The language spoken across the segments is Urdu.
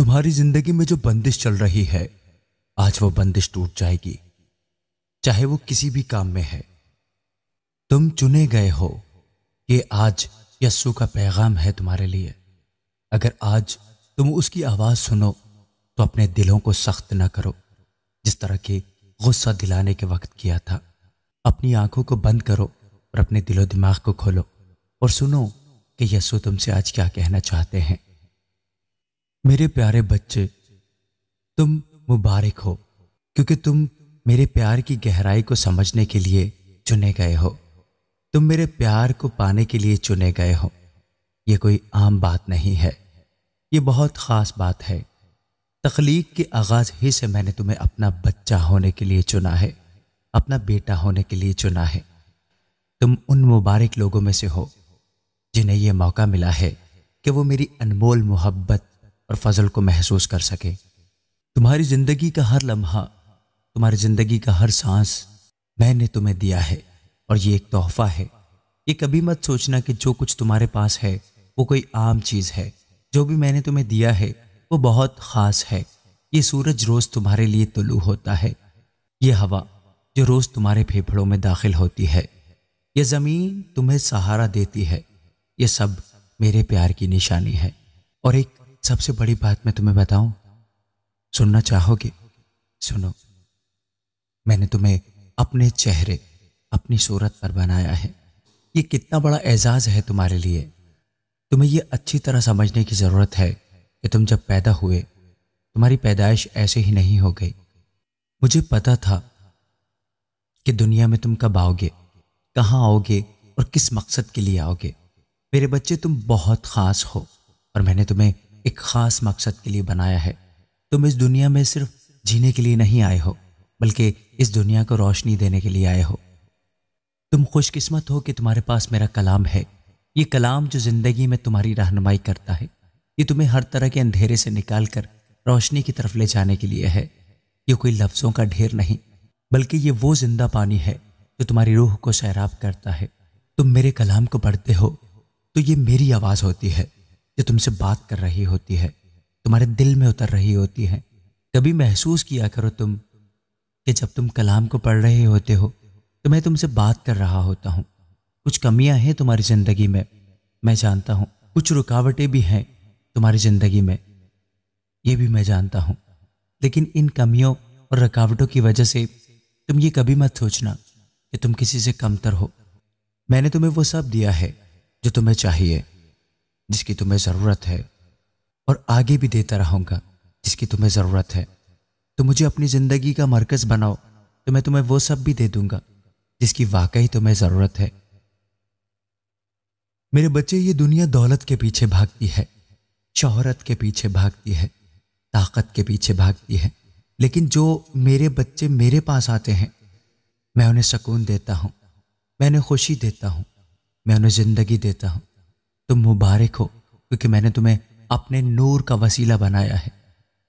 تمہاری زندگی میں جو بندش چل رہی ہے، آج وہ بندش ٹوٹ جائے گی، چاہے وہ کسی بھی کام میں ہے۔ تم چنے گئے ہو، یہ آج یسوع کا پیغام ہے تمہارے لیے۔ اگر آج تم اس کی آواز سنو تو اپنے دلوں کو سخت نہ کرو، جس طرح کہ غصہ دلانے کے وقت کیا تھا۔ اپنی آنکھوں کو بند کرو اور اپنے دل و دماغ کو کھولو اور سنو کہ یسوع تم سے آج کیا کہنا چاہتے ہیں۔ میرے پیارے بچے، تم مبارک ہو، کیونکہ تم میرے پیار کی گہرائی کو سمجھنے کے لیے چنے گئے ہو۔ تم میرے پیار کو پانے کے لیے چنے گئے ہو۔ یہ کوئی عام بات نہیں ہے، یہ بہت خاص بات ہے۔ تخلیق کے آغاز ہی سے میں نے تمہیں اپنا بچہ ہونے کے لیے چنا ہے، اپنا بیٹا ہونے کے لیے چنا ہے۔ تم ان مبارک لوگوں میں سے ہو جنہیں یہ موقع ملا ہے کہ وہ میری انمول محبت اور فضل کو محسوس کر سکے۔ تمہاری زندگی کا ہر لمحہ، تمہاری زندگی کا ہر سانس میں نے تمہیں دیا ہے، اور یہ ایک تحفہ ہے۔ یہ کبھی مت سوچنا کہ جو کچھ تمہارے پاس ہے وہ کوئی عام چیز ہے۔ جو بھی میں نے تمہیں دیا ہے وہ بہت خاص ہے۔ یہ سورج روز تمہارے لیے طلوع ہوتا ہے، یہ ہوا جو روز تمہارے پھیپھڑوں میں داخل ہوتی ہے، یہ زمین تمہیں سہارا دیتی ہے، یہ سب میرے پیار کی نشانی ہے۔ اور ایک سب سے بڑی بات میں تمہیں بتاؤں، سننا چاہو گے؟ سنو، میں نے تمہیں اپنے چہرے، اپنی صورت پر بنایا ہے۔ یہ کتنا بڑا اعزاز ہے تمہارے لیے۔ تمہیں یہ اچھی طرح سمجھنے کی ضرورت ہے کہ تم جب پیدا ہوئے، تمہاری پیدائش ایسے ہی نہیں ہو گئی۔ مجھے پتا تھا کہ دنیا میں تم کب آؤ گے، کہاں آؤ گے اور کس مقصد کے لیے آؤ گے۔ میرے بچے، تم بہت خاص ہو، اور میں نے تمہیں ایک خاص مقصد کے لیے بنایا ہے۔ تم اس دنیا میں صرف جینے کے لیے نہیں آئے ہو، بلکہ اس دنیا کو روشنی دینے کے لیے آئے ہو۔ تم خوش قسمت ہو کہ تمہارے پاس میرا کلام ہے۔ یہ کلام جو زندگی میں تمہاری رہنمائی کرتا ہے، یہ تمہیں ہر طرح کے اندھیرے سے نکال کر روشنی کی طرف لے جانے کے لیے ہے۔ یہ کوئی لفظوں کا ڈھیر نہیں، بلکہ یہ وہ زندہ پانی ہے جو تمہاری روح کو سیراب کرتا ہے۔ تم میرے کلام کو پڑھتے ہو تو یہ میری آواز ہوتی ہے جو تم سے بات کر رہی ہوتی ہے، تمہارے دل میں اتر رہی ہوتی ہے۔ کبھی محسوس کیا کرو تم کہ جب تم کلام کو پڑھ رہے ہوتے ہو تو میں تم سے بات کر رہا ہوتا ہوں۔ کچھ کمیاں ہیں تمہاری زندگی میں جانتا ہوں۔ کچھ رکاوٹیں بھی ہیں تمہاری زندگی میں، یہ بھی میں جانتا ہوں۔ لیکن ان کمیوں اور رکاوٹوں کی وجہ سے تم یہ کبھی مت سوچنا کہ تم کسی سے کمتر ہو۔ میں نے تمہیں وہ سب دیا ہے جو تمہیں چاہیے، جس کی تمہیں ضرورت ہے، اور آگے بھی دیتا رہوں گا جس کی تمہیں ضرورت ہے۔ تو مجھے اپنی زندگی کا مرکز بناؤ تو میں تمہیں وہ سب بھی دے دوں گا جس کی واقعی تمہیں ضرورت ہے۔ میرے بچے، یہ دنیا دولت کے پیچھے بھاگتی ہے، شہرت کے پیچھے بھاگتی ہے، طاقت کے پیچھے بھاگتی ہے، لیکن جو میرے بچے میرے پاس آتے ہیں، میں انہیں سکون دیتا ہوں، میں انہیں خوشی دیتا ہوں، میں انہیں زندگی دیتا ہوں۔ تم مبارک ہو، کیونکہ میں نے تمہیں اپنے نور کا وسیلہ بنایا ہے۔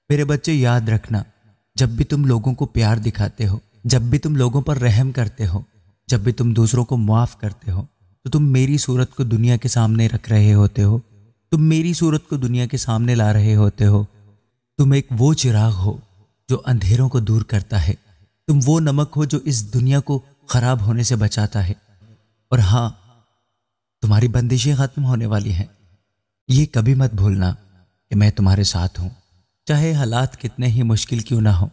میرے بچے، یاد رکھنا، جب بھی تم لوگوں کو پیار دکھاتے ہو، جب بھی تم لوگوں پر رحم کرتے ہو، جب بھی تم دوسروں کو معاف کرتے ہو، تو تم میری صورت کو دنیا کے سامنے رکھ رہے ہوتے ہو، تم میری صورت کو دنیا کے سامنے لا رہے ہوتے ہو۔ تم ایک وہ چراغ ہو جو اندھیروں کو دور کرتا ہے، تم وہ نمک ہو جو اس دنیا کو خراب ہونے سے بچاتا ہے۔ اور ہاں، تمہاری بندشیں ختم ہونے والی ہیں۔ یہ کبھی مت بھولنا کہ میں تمہارے ساتھ ہوں، چاہے حالات کتنے ہی مشکل کیوں نہ ہو،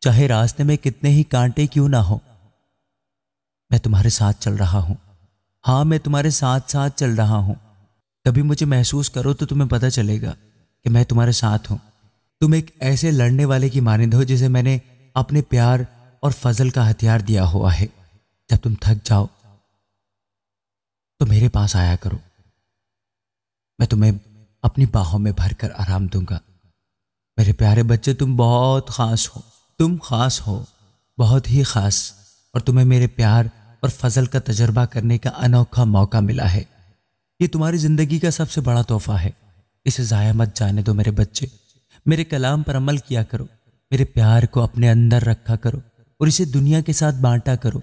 چاہے راستے میں کتنے ہی کانٹے کیوں نہ ہو، میں تمہارے ساتھ چل رہا ہوں۔ ہاں، میں تمہارے ساتھ ساتھ چل رہا ہوں۔ کبھی مجھے محسوس کرو تو تمہیں پتہ چلے گا کہ میں تمہارے ساتھ ہوں۔ تم ایک ایسے لڑنے والے کی مانند ہو جسے میں نے اپنے پیار اور فضل کا ہتھیار دیا ہوا ہے۔ جب تم تھک جاؤ تو میرے پاس آیا کرو، میں تمہیں اپنی باہوں میں بھر کر آرام دوں گا۔ میرے پیارے بچے، تم بہت خاص ہو، تم خاص ہو، بہت ہی خاص، اور تمہیں میرے پیار اور فضل کا تجربہ کرنے کا انوکھا موقع ملا ہے۔ یہ تمہاری زندگی کا سب سے بڑا تحفہ ہے، اسے ضائع مت جانے دو۔ میرے بچے، میرے کلام پر عمل کیا کرو، میرے پیار کو اپنے اندر رکھا کرو اور اسے دنیا کے ساتھ بانٹا کرو۔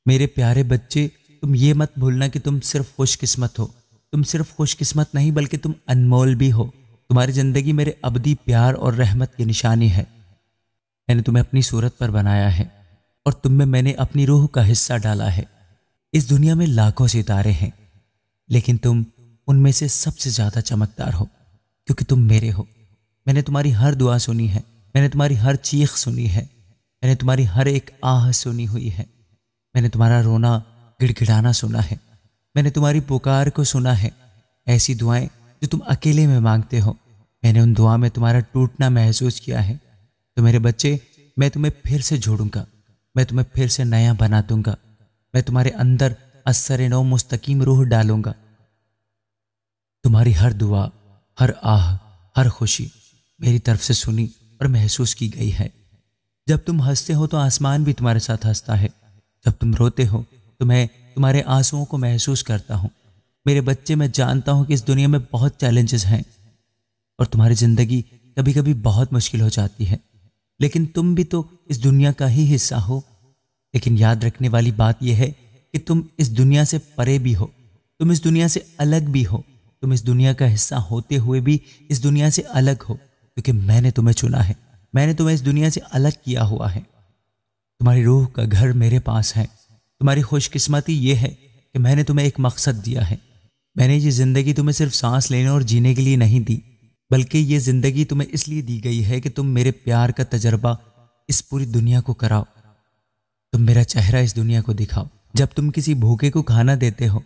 میرے پیارے بچے، تم یہ مت بھولنا کہ تم صرف خوش قسمت ہو۔ تم صرف خوش قسمت نہیں بلکہ تم انمول بھی ہو۔ تمہاری زندگی میرے ابدی پیار اور رحمت کی نشانی ہے۔ میں نے تمہیں اپنی صورت پر بنایا ہے اور تم میں نے اپنی روح کا حصہ ڈالا ہے۔ اس دنیا میں لاکھوں ستارے ہیں، لیکن تم ان میں سے سب سے زیادہ چمکدار ہو، کیونکہ تم میرے ہو۔ میں نے تمہاری ہر دعا سنی ہے، میں نے تمہاری ہر چیخ سنی ہے، میں نے تمہاری ہر ایک آہ سنی ہوئی ہے، میں نے تمہارا رونا گڑ گڑانا سنا ہے، میں نے تمہاری پکار کو سنا ہے۔ ایسی دعائیں جو تم اکیلے میں مانگتے ہو، میں نے ان دعا میں تمہارا ٹوٹنا محسوس کیا ہے۔ تو میرے بچے، میں تمہیں پھر سے جوڑوں گا، میں تمہیں پھر سے نیا بنا دوں گا، میں تمہارے اندر اثر نو مستقیم روح ڈالوں گا۔ تمہاری ہر دعا، ہر آہ، ہر خوشی میری طرف سے سنی اور محسوس کی گئی ہے۔ جب تم ہنستے ہو تو آسمان بھی تمہارے ساتھ ہنستا ہے، جب تم روتے ہو تو میں تمہارے آنسوؤں کو محسوس کرتا ہوں۔ میرے بچے، میں جانتا ہوں کہ اس دنیا میں بہت چیلنجز ہیں اور تمہاری زندگی کبھی کبھی بہت مشکل ہو جاتی ہے، لیکن تم بھی تو اس دنیا کا ہی حصہ ہو۔ لیکن یاد رکھنے والی بات یہ ہے کہ تم اس دنیا سے پرے بھی ہو، تم اس دنیا سے الگ بھی ہو، تم اس دنیا کا حصہ ہوتے ہوئے بھی اس دنیا سے الگ ہو، کیونکہ میں نے تمہیں چنا ہے، میں نے تمہیں اس دنیا سے الگ کیا ہوا ہے۔ تمہاری روح کا گھر میرے پاس ہے۔ تمہاری خوش قسمتی یہ ہے کہ میں نے تمہیں ایک مقصد دیا ہے۔ میں نے یہ زندگی تمہیں صرف سانس لینے اور جینے کے لیے نہیں دی، بلکہ یہ زندگی تمہیں اس لیے دی گئی ہے کہ تم میرے پیار کا تجربہ اس پوری دنیا کو کراؤ، تم میرا چہرہ اس دنیا کو دکھاؤ۔ جب تم کسی بھوکے کو کھانا دیتے ہو،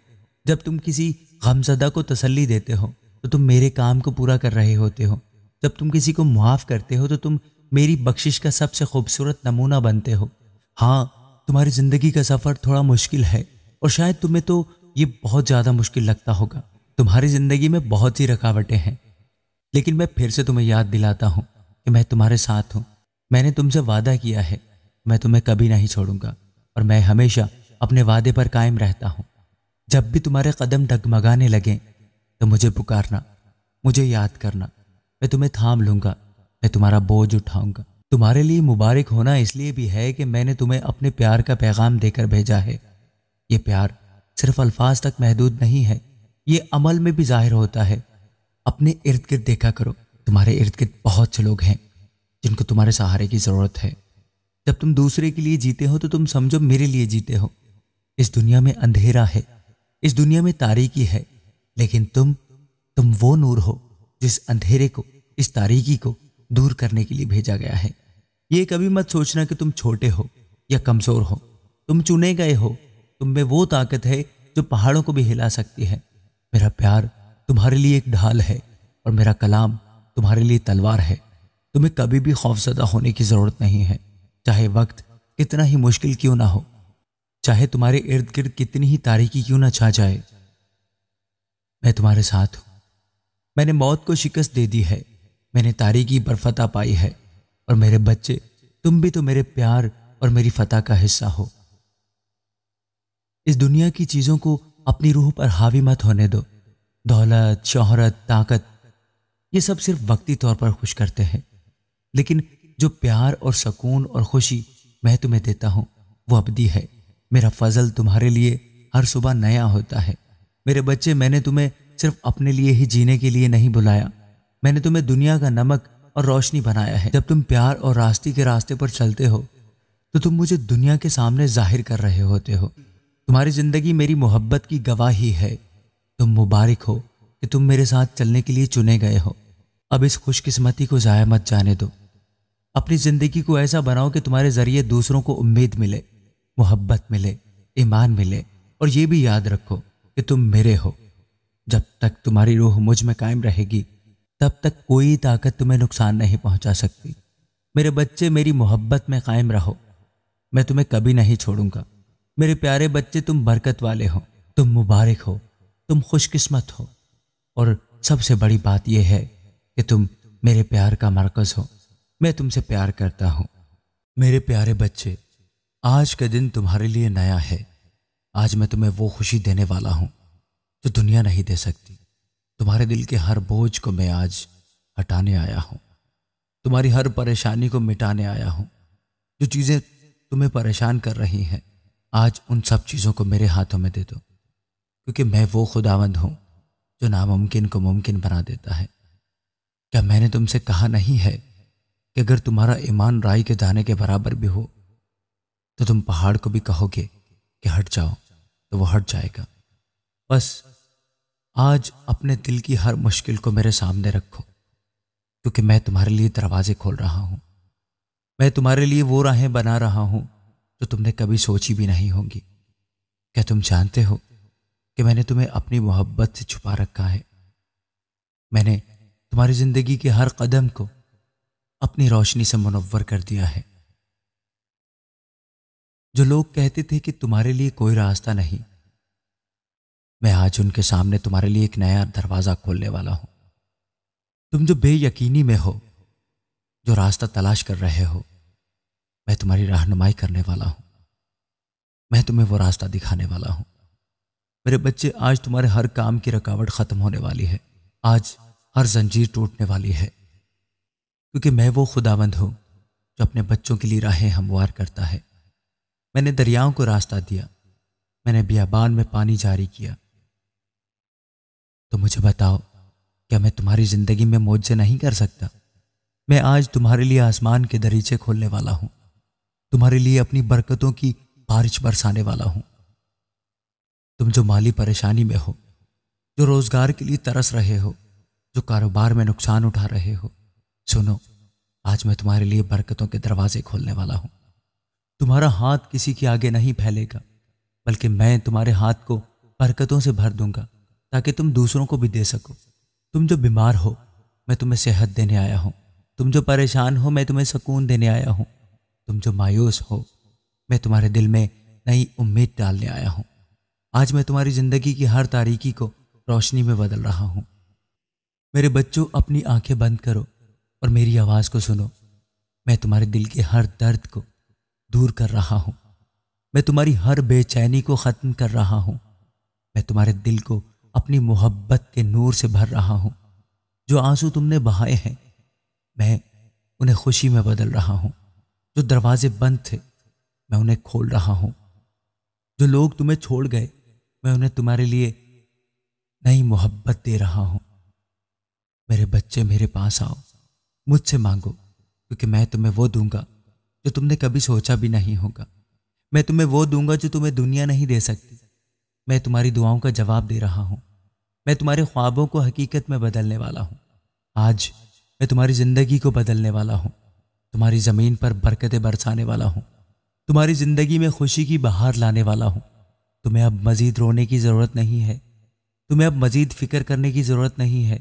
جب تم کسی غمزدہ کو تسلی دیتے ہو، تو تم میرے کام کو پورا کر رہے ہوتے ہو۔ جب تم کسی کو معاف کرتے ہو تو تم میری بخشش کا سب سے خوبصورت نمونہ بنتے ہو۔ ہاں، تمہاری زندگی کا سفر تھوڑا مشکل ہے اور شاید تمہیں تو یہ بہت زیادہ مشکل لگتا ہوگا۔ تمہاری زندگی میں بہت سی رکاوٹیں ہیں، لیکن میں پھر سے تمہیں یاد دلاتا ہوں کہ میں تمہارے ساتھ ہوں۔ میں نے تم سے وعدہ کیا ہے، میں تمہیں کبھی نہیں چھوڑوں گا اور میں ہمیشہ اپنے وعدے پر قائم رہتا ہوں۔ جب بھی تمہارے قدم ڈگمگانے لگیں تو مجھے پکارنا، مجھے یاد کرنا، میں تمہیں تھام لوں گا، میں تمہارا بوجھ اٹھاؤں گا۔ تمہارے لیے مبارک ہونا اس لیے بھی ہے کہ میں نے تمہیں اپنے پیار کا پیغام دے کر بھیجا ہے۔ یہ پیار صرف الفاظ تک محدود نہیں ہے، یہ عمل میں بھی ظاہر ہوتا ہے۔ اپنے ارد گرد دیکھا کرو، تمہارے ارد گرد بہت سے لوگ ہیں جن کو تمہارے سہارے کی ضرورت ہے۔ جب تم دوسرے کے لیے جیتے ہو تو تم سمجھو میرے لیے جیتے ہو۔ اس دنیا میں اندھیرا ہے، اس دنیا میں تاریکی ہے، لیکن تم وہ نور ہو جس اندھیرے کو، اس تاریکی کو دور کرنے کے لیے بھیجا گیا ہے۔ یہ کبھی مت سوچنا کہ تم چھوٹے ہو یا کمزور ہو، تم چنے گئے ہو، تم میں وہ طاقت ہے جو پہاڑوں کو بھی ہلا سکتی ہے۔ میرا پیار تمہارے لیے ایک ڈھال ہے اور میرا کلام تمہارے لیے تلوار ہے۔ تمہیں کبھی بھی خوفزدہ ہونے کی ضرورت نہیں ہے، چاہے وقت کتنا ہی مشکل کیوں نہ ہو، چاہے تمہارے ارد گرد کتنی ہی تاریکی کیوں نہ چھا جائے، میں تمہارے ساتھ ہوں۔ میں نے موت کو شکست دے دی ہے، میں نے تاریکی پر فتح پائی ہے، اور میرے بچے، تم بھی تو میرے پیار اور میری فتح کا حصہ ہو۔ اس دنیا کی چیزوں کو اپنی روح پر حاوی مت ہونے دو۔ دولت، شہرت، طاقت، یہ سب صرف وقتی طور پر خوش کرتے ہیں، لیکن جو پیار اور سکون اور خوشی میں تمہیں دیتا ہوں وہ ابدی ہے۔ میرا فضل تمہارے لیے ہر صبح نیا ہوتا ہے۔ میرے بچے، میں نے تمہیں صرف اپنے لیے ہی جینے کے لیے نہیں بلایا، میں نے تمہیں دنیا کا نمک اور روشنی بنایا ہے۔ جب تم پیار اور راستے کے راستے پر چلتے ہو تو تم مجھے دنیا کے سامنے ظاہر کر رہے ہوتے ہو۔ تمہاری زندگی میری محبت کی گواہی ہے۔ تم مبارک ہو کہ تم میرے ساتھ چلنے کے لیے چنے گئے ہو۔ اب اس خوش قسمتی کو ضائع مت جانے دو۔ اپنی زندگی کو ایسا بناؤ کہ تمہارے ذریعے دوسروں کو امید ملے، محبت ملے، ایمان ملے، اور یہ بھی یاد رکھو کہ تم میرے ہو۔ جب تک تمہاری روح مجھ میں قائم رہے گی تب تک کوئی طاقت تمہیں نقصان نہیں پہنچا سکتی۔ میرے بچے، میری محبت میں قائم رہو، میں تمہیں کبھی نہیں چھوڑوں گا۔ میرے پیارے بچے، تم برکت والے ہو، تم مبارک ہو، تم خوش قسمت ہو، اور سب سے بڑی بات یہ ہے کہ تم میرے پیار کا مرکز ہو۔ میں تم سے پیار کرتا ہوں۔ میرے پیارے بچے، آج کا دن تمہارے لیے نیا ہے۔ آج میں تمہیں وہ خوشی دینے والا ہوں جو دنیا نہیں دے سکتی۔ تمہارے دل کے ہر بوجھ کو میں آج ہٹانے آیا ہوں، تمہاری ہر پریشانی کو مٹانے آیا ہوں۔ جو چیزیں تمہیں پریشان کر رہی ہیں، آج ان سب چیزوں کو میرے ہاتھوں میں دے دو، کیونکہ میں وہ خداوند ہوں جو ناممکن کو ممکن بنا دیتا ہے۔ کیا میں نے تم سے کہا نہیں ہے کہ اگر تمہارا ایمان رائی کے دانے کے برابر بھی ہو تو تم پہاڑ کو بھی کہو گے کہ ہٹ جاؤ تو وہ ہٹ جائے گا۔ بس آج اپنے دل کی ہر مشکل کو میرے سامنے رکھو، کیونکہ میں تمہارے لیے دروازے کھول رہا ہوں۔ میں تمہارے لیے وہ راہیں بنا رہا ہوں جو تم نے کبھی سوچی بھی نہیں ہوں گی۔ کیا تم جانتے ہو کہ میں نے تمہیں اپنی محبت سے چھپا رکھا ہے؟ میں نے تمہاری زندگی کے ہر قدم کو اپنی روشنی سے منور کر دیا ہے۔ جو لوگ کہتے تھے کہ تمہارے لیے کوئی راستہ نہیں، میں آج ان کے سامنے تمہارے لیے ایک نیا دروازہ کھولنے والا ہوں۔ تم جو بے یقینی میں ہو، جو راستہ تلاش کر رہے ہو، میں تمہاری رہنمائی کرنے والا ہوں۔ میں تمہیں وہ راستہ دکھانے والا ہوں۔ میرے بچے، آج تمہارے ہر کام کی رکاوٹ ختم ہونے والی ہے۔ آج ہر زنجیر ٹوٹنے والی ہے، کیونکہ میں وہ خداوند ہوں جو اپنے بچوں کے لیے راہیں ہموار کرتا ہے۔ میں نے دریاؤں کو راستہ دیا، میں نے بیابان میں پانی جاری کیا۔ تو مجھے بتاؤ، کیا میں تمہاری زندگی میں معجزے نہیں کر سکتا؟ میں آج تمہارے لیے آسمان کے دریچے کھولنے والا ہوں، تمہارے لیے اپنی برکتوں کی بارش برسانے والا ہوں۔ تم جو مالی پریشانی میں ہو، جو روزگار کے لیے ترس رہے ہو، جو کاروبار میں نقصان اٹھا رہے ہو، سنو، آج میں تمہارے لیے برکتوں کے دروازے کھولنے والا ہوں۔ تمہارا ہاتھ کسی کے آگے نہیں پھیلے گا، بلکہ میں تمہارے ہاتھ کو برکتوں سے بھر دوں گا تاکہ تم دوسروں کو بھی دے سکو۔ تم جو بیمار ہو، میں تمہیں صحت دینے آیا ہوں۔ تم جو پریشان ہو، میں تمہیں سکون دینے آیا ہوں۔ تم جو مایوس ہو، میں تمہارے دل میں نئی امید ڈالنے آیا ہوں۔ آج میں تمہاری زندگی کی ہر تاریکی کو روشنی میں بدل رہا ہوں۔ میرے بچوں، اپنی آنکھیں بند کرو اور میری آواز کو سنو۔ میں تمہارے دل کے ہر درد کو دور کر رہا ہوں۔ میں تمہاری ہر بے چینی کو ختم کر رہا ہوں۔ میں تمہارے دل کو اپنی محبت کے نور سے بھر رہا ہوں۔ جو آنسو تم نے بہائے ہیں، میں انہیں خوشی میں بدل رہا ہوں۔ جو دروازے بند تھے، میں انہیں کھول رہا ہوں۔ جو لوگ تمہیں چھوڑ گئے، میں انہیں تمہارے لیے نئی محبت دے رہا ہوں۔ میرے بچے، میرے پاس آؤ، مجھ سے مانگو، کیونکہ میں تمہیں وہ دوں گا جو تم نے کبھی سوچا بھی نہیں ہوگا۔ میں تمہیں وہ دوں گا جو تمہیں دنیا نہیں دے سکتی۔ میں تمہاری دعاؤں کا جواب دے رہا ہوں۔ میں تمہارے خوابوں کو حقیقت میں بدلنے والا ہوں۔ آج میں تمہاری زندگی کو بدلنے والا ہوں، تمہاری زمین پر برکتیں برسانے والا ہوں، تمہاری زندگی میں خوشی کی بہار لانے والا ہوں۔ تمہیں اب مزید رونے کی ضرورت نہیں ہے، تمہیں اب مزید فکر کرنے کی ضرورت نہیں ہے،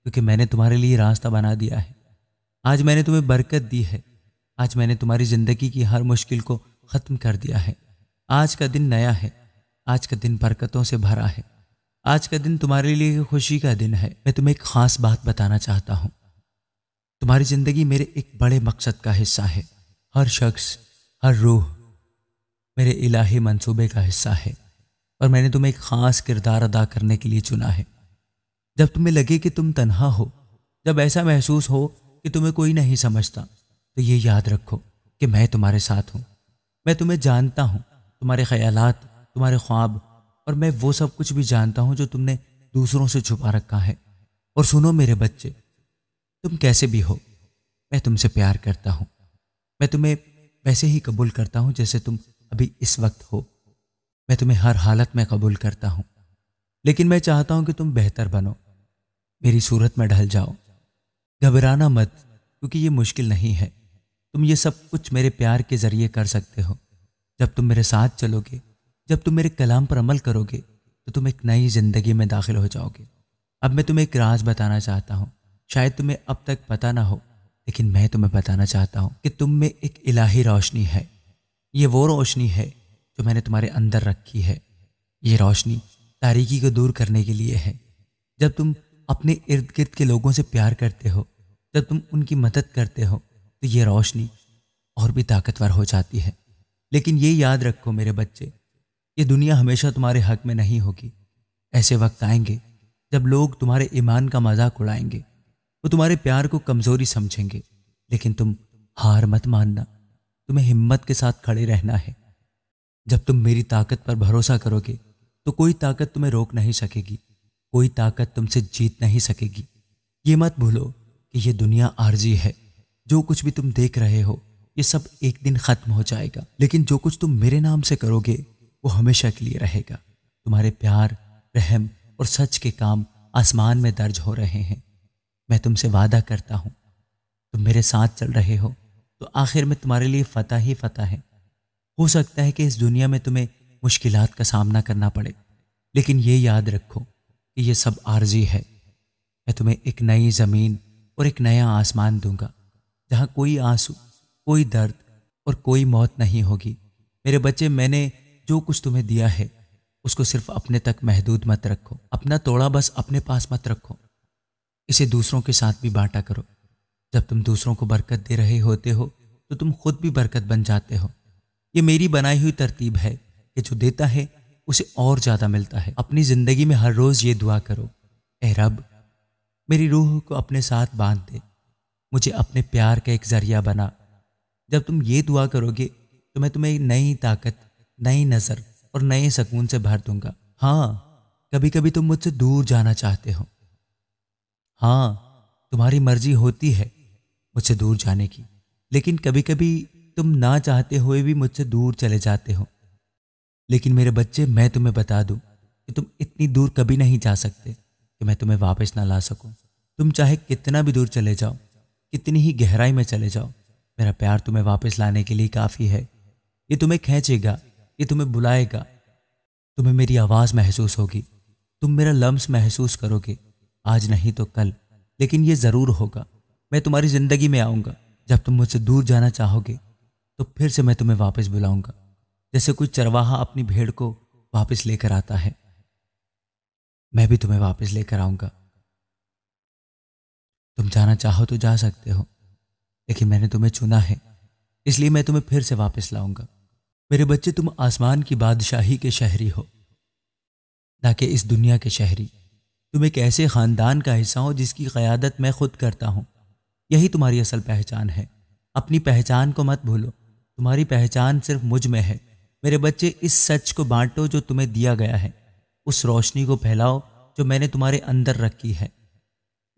کیونکہ میں نے تمہارے لیے راستہ بنا دیا ہے۔ آج میں نے تمہیں برکت دی ہے۔ آج میں نے تمہاری زندگی کی ہر مشکل کو ختم کر دیا ہے۔ آج کا دن نیا ہے، آج کا دن برکتوں سے بھرا ہے۔ آج کا دن تمہارے لیے خوشی کا دن ہے۔ میں تمہیں ایک خاص بات بتانا چاہتا ہوں۔ تمہاری زندگی میرے ایک بڑے مقصد کا حصہ ہے۔ ہر شخص، ہر روح میرے الہی منصوبے کا حصہ ہے، اور میں نے تمہیں ایک خاص کردار ادا کرنے کے لیے چنا ہے۔ جب تمہیں لگے کہ تم تنہا ہو، جب ایسا محسوس ہو کہ تمہیں کوئی نہیں سمجھتا، تو یہ یاد رکھو کہ میں تمہارے ساتھ ہوں۔ میں تمہیں جانتا ہوں، تمہارے خیالات، تمہارے خواب، اور میں وہ سب کچھ بھی جانتا ہوں جو تم نے دوسروں سے چھپا رکھا ہے۔ اور سنو میرے بچے، تم کیسے بھی ہو، میں تم سے پیار کرتا ہوں۔ میں تمہیں ویسے ہی قبول کرتا ہوں جیسے تم ابھی اس وقت ہو۔ میں تمہیں ہر حالت میں قبول کرتا ہوں، لیکن میں چاہتا ہوں کہ تم بہتر بنو، میری صورت میں ڈھل جاؤ۔ گھبرانا مت، کیونکہ یہ مشکل نہیں ہے۔ تم یہ سب کچھ میرے پیار کے ذریعے کر سکتے ہو۔ جب تم میرے ساتھ چلو گے، جب تم میرے کلام پر عمل کرو گے، تو تم ایک نئی زندگی میں داخل ہو جاؤ گے۔ اب میں تمہیں ایک راز بتانا چاہتا ہوں، شاید تمہیں اب تک پتہ نہ ہو، لیکن میں تمہیں بتانا چاہتا ہوں کہ تم میں ایک الہی روشنی ہے۔ یہ وہ روشنی ہے جو میں نے تمہارے اندر رکھی ہے۔ یہ روشنی تاریکی کو دور کرنے کے لیے ہے۔ جب تم اپنے ارد گرد کے لوگوں سے پیار کرتے ہو، جب تم ان کی مدد کرتے ہو، تو یہ روشنی اور بھی طاقتور ہو جاتی ہے۔ لیکن یہ یاد رکھو میرے بچے، یہ دنیا ہمیشہ تمہارے حق میں نہیں ہوگی۔ ایسے وقت آئیں گے جب لوگ تمہارے ایمان کا مذاق اڑائیں گے، وہ تمہارے پیار کو کمزوری سمجھیں گے، لیکن تم ہار مت ماننا، تمہیں ہمت کے ساتھ کھڑے رہنا ہے۔ جب تم میری طاقت پر بھروسہ کرو گے تو کوئی طاقت تمہیں روک نہیں سکے گی، کوئی طاقت تم سے جیت نہیں سکے گی۔ یہ مت بھولو کہ یہ دنیا عارضی ہے، جو کچھ بھی تم دیکھ رہے ہو یہ سب ایک دن ختم ہو جائے گا، لیکن جو کچھ تم میرے نام سے کرو گے وہ ہمیشہ کے لیے رہے گا۔ تمہارے پیار، رحم اور سچ کے کام آسمان میں درج ہو رہے ہیں۔ میں تم سے وعدہ کرتا ہوں، تم میرے ساتھ چل رہے ہو تو آخر میں تمہارے لیے فتح ہی فتح ہے۔ ہو سکتا ہے کہ اس دنیا میں تمہیں مشکلات کا سامنا کرنا پڑے، لیکن یہ یاد رکھو کہ یہ سب عارضی ہے۔ میں تمہیں ایک نئی زمین اور ایک نیا آسمان دوں گا جہاں کوئی آنسو، کوئی درد اور کوئی موت نہیں ہوگی۔ میرے بچے، میں نے جو کچھ تمہیں دیا ہے اس کو صرف اپنے تک محدود مت رکھو، اپنا توڑا بس اپنے پاس مت رکھو، اسے دوسروں کے ساتھ بھی بانٹا کرو۔ جب تم دوسروں کو برکت دے رہے ہوتے ہو تو تم خود بھی برکت بن جاتے ہو۔ یہ میری بنائی ہوئی ترتیب ہے کہ جو دیتا ہے اسے اور زیادہ ملتا ہے۔ اپنی زندگی میں ہر روز یہ دعا کرو، اے رب میری روح کو اپنے ساتھ باندھ دے، مجھے اپنے پیار کا ایک ذریعہ بنا۔ جب تم یہ دعا کرو گے تو میں تمہیں نئی طاقت، نئی نظر اور نئے سکون سے بھر دوں گا۔ ہاں، کبھی کبھی تم مجھ سے دور جانا چاہتے ہو، ہاں تمہاری مرضی ہوتی ہے مجھ سے دور جانے کی، لیکن کبھی کبھی تم نہ چاہتے ہوئے بھی مجھ سے دور چلے جاتے ہو۔ لیکن میرے بچے، میں تمہیں بتا دوں کہ تم اتنی دور کبھی نہیں جا سکتے کہ میں تمہیں واپس نہ لا سکوں۔ تم چاہے کتنا بھی دور چلے جاؤ، کتنی ہی گہرائی میں چلے جاؤ، میرا پیار تمہیں واپس لانے کے لیے کافی ہے۔ یہ تمہیں کھینچے گا، یہ تمہیں بلائے گا، تمہیں میری آواز محسوس ہوگی، تم میرا لمس محسوس کرو گے، آج نہیں تو کل، لیکن یہ ضرور ہوگا۔ میں تمہاری زندگی میں آؤں گا، جب تم مجھ سے دور جانا چاہو گے تو پھر سے میں تمہیں واپس بلاؤں گا، جیسے کوئی چرواہا اپنی بھیڑ کو واپس لے کر آتا ہے، میں بھی تمہیں واپس لے کر آؤں گا۔ تم جانا چاہو تو جا سکتے ہو، لیکن میں نے تمہیں چنا ہے، اس لیے میں تمہیں پھر سے واپس لاؤں گا۔ میرے بچے، تم آسمان کی بادشاہی کے شہری ہو، نہ کہ اس دنیا کے شہری۔ تم ایک ایسے خاندان کا حصہ ہو جس کی قیادت میں خود کرتا ہوں، یہی تمہاری اصل پہچان ہے۔ اپنی پہچان کو مت بھولو، تمہاری پہچان صرف مجھ میں ہے۔ میرے بچے، اس سچ کو بانٹو جو تمہیں دیا گیا ہے، اس روشنی کو پھیلاؤ جو میں نے تمہارے اندر رکھی ہے۔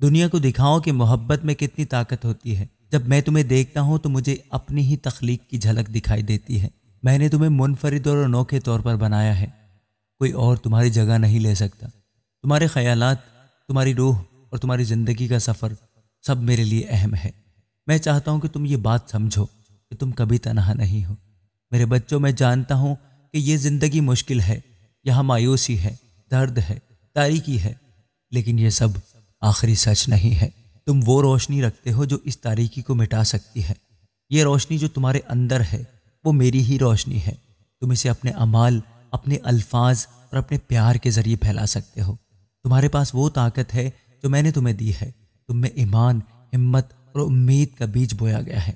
دنیا کو دکھاؤ کہ محبت میں کتنی طاقت ہوتی ہے۔ جب میں تمہیں دیکھتا ہوں تو مجھے اپنی ہی تخلیق کی جھلک دکھائی دیتی ہے۔ میں نے تمہیں منفرد اور انوکھے طور پر بنایا ہے، کوئی اور تمہاری جگہ نہیں لے سکتا۔ تمہارے خیالات، تمہاری روح اور تمہاری زندگی کا سفر سب میرے لیے اہم ہے۔ میں چاہتا ہوں کہ تم یہ بات سمجھو کہ تم کبھی تنہا نہیں ہو۔ میرے بچوں، میں جانتا ہوں کہ یہ زندگی مشکل ہے، یہاں مایوسی ہے، درد ہے، تاریکی ہے، لیکن یہ سب آخری سچ نہیں ہے۔ تم وہ روشنی رکھتے ہو جو اس تاریکی کو مٹا سکتی ہے۔ یہ روشنی جو تمہارے اندر ہے وہ میری ہی روشنی ہے۔ تم اسے اپنے اعمال، اپنے الفاظ اور اپنے پیار کے ذریعے پھیلا سکتے ہو۔ تمہارے پاس وہ طاقت ہے جو میں نے تمہیں دی ہے۔ تم میں ایمان، ہمت اور امید کا بیج بویا گیا ہے۔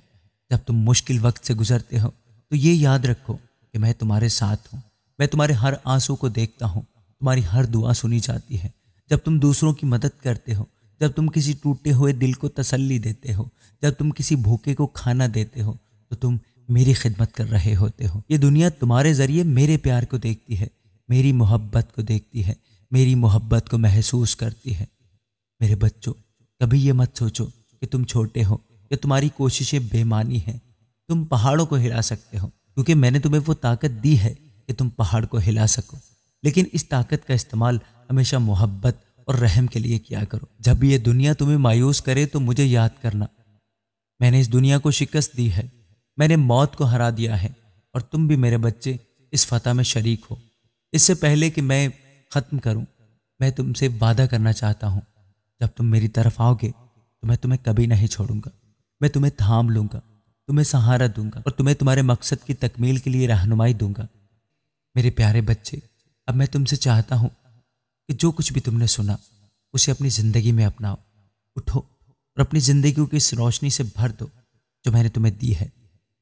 جب تم مشکل وقت سے گزرتے ہو تو یہ یاد رکھو کہ میں تمہارے ساتھ ہوں۔ میں تمہارے ہر آنسو کو دیکھتا ہوں، تمہاری ہر دعا سنی جاتی ہے۔ جب تم دوسروں کی مدد کرتے ہو، جب تم کسی ٹوٹے ہوئے دل کو تسلی دیتے ہو، جب تم کسی بھوکے کو کھانا دیتے ہو، تو تم میری خدمت کر رہے ہوتے ہو۔ یہ دنیا تمہارے ذریعے میرے پیار کو دیکھتی ہے، میری محبت کو دیکھتی ہے، میری محبت کو محسوس کرتی ہے۔ میرے بچوں، کبھی یہ مت سوچو کہ تم چھوٹے ہو یا تمہاری کوششیں بے معنی ہیں۔ تم پہاڑوں کو ہلا سکتے ہو، کیونکہ میں نے تمہیں وہ طاقت دی ہے کہ تم پہاڑ کو ہلا سکو، لیکن اس طاقت کا استعمال ہمیشہ محبت اور رحم کے لیے کیا کرو۔ جب یہ دنیا تمہیں مایوس کرے تو مجھے یاد کرنا، میں نے اس دنیا کو شکست دی ہے، میں نے موت کو ہرا دیا ہے، اور تم بھی میرے بچے اس فتح میں شریک ہو۔ اس سے پہلے کہ میں ختم کروں، میں تم سے وعدہ کرنا چاہتا ہوں، جب تم میری طرف آؤ گے تو میں تمہیں کبھی نہیں چھوڑوں گا۔ میں تمہیں تھام لوں گا، تمہیں سہارا دوں گا اور تمہیں تمہارے مقصد کی تکمیل کے لیے رہنمائی دوں گا۔ میرے پیارے بچے، اب میں تم سے چاہتا ہوں کہ جو کچھ بھی تم نے سنا اسے اپنی زندگی میں اپناؤ۔ اٹھو اور اپنی زندگیوں کی اس روشنی سے بھر دو جو میں نے تمہیں دی ہے۔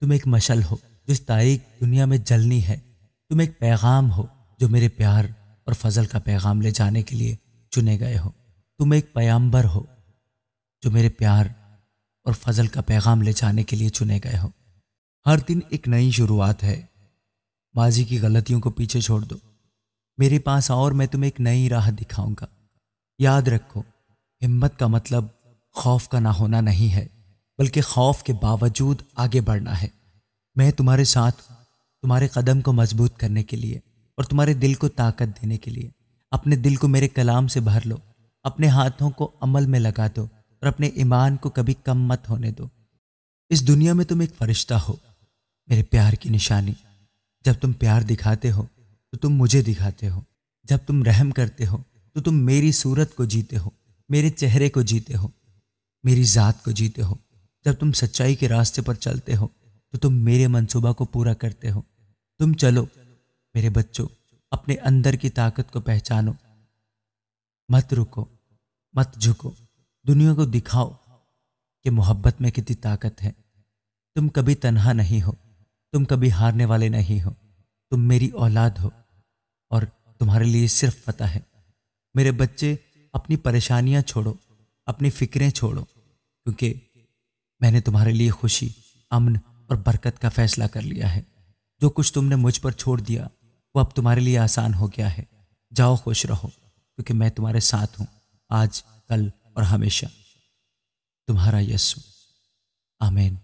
تم ایک مشعل ہو جو اس تاریک دنیا میں جلنی ہے۔ تم ایک پیغام ہو جو میرے پیار اور فضل کا پیغام لے جانے کے لیے چنے گئے ہو۔ تم ایک پیامبر ہو جو میرے پیار اور فضل کا پیغام لے جانے کے لیے چنے گئے ہو۔ ہر دن ایک نئی شروعات ہے، ماضی کی غلطیوں کو پیچھے چھوڑ دو، میرے پاس آؤ اور میں تمہیں ایک نئی راہ دکھاؤں گا۔ یاد رکھو، ہمت کا مطلب خوف کا نہ ہونا نہیں ہے، بلکہ خوف کے باوجود آگے بڑھنا ہے۔ میں تمہارے ساتھ ہوں، تمہارے قدم کو مضبوط کرنے کے لیے اور تمہارے دل کو طاقت دینے کے لیے۔ اپنے دل کو میرے کلام سے بھر لو، اپنے ہاتھوں کو عمل میں لگا دو اور اپنے ایمان کو کبھی کم مت ہونے دو۔ اس دنیا میں تم ایک فرشتہ ہو، میرے پیار کی نشانی۔ جب تم پیار دکھاتے ہو تو تم مجھے دکھاتے ہو، جب تم رحم کرتے ہو تو تم میری صورت کو جیتے ہو، میرے چہرے کو جیتے ہو، میری ذات کو جیتے ہو۔ جب تم سچائی کے راستے پر چلتے ہو تو تم میرے منصوبہ کو پورا کرتے ہو۔ تم چلو میرے بچوں، اپنے اندر کی طاقت کو پہچانو، مت رکو، مت جھکو، دنیا کو دکھاؤ کہ محبت میں کتنی طاقت ہے۔ تم کبھی تنہا نہیں ہو، تم کبھی ہارنے والے نہیں ہو، تم میری اولاد ہو اور تمہارے لیے صرف فتح ہے۔ میرے بچے، اپنی پریشانیاں چھوڑو، اپنی فکریں چھوڑو، کیونکہ میں نے تمہارے لیے خوشی، امن اور برکت کا فیصلہ کر لیا ہے۔ جو کچھ تم نے مجھ پر چھوڑ دیا وہ اب تمہارے لیے آسان ہو گیا ہے۔ جاؤ، خوش رہو، کیونکہ میں تمہارے ساتھ ہوں، آج، کل اور ہمیشہ۔ تمہارا یسوع۔ آمین۔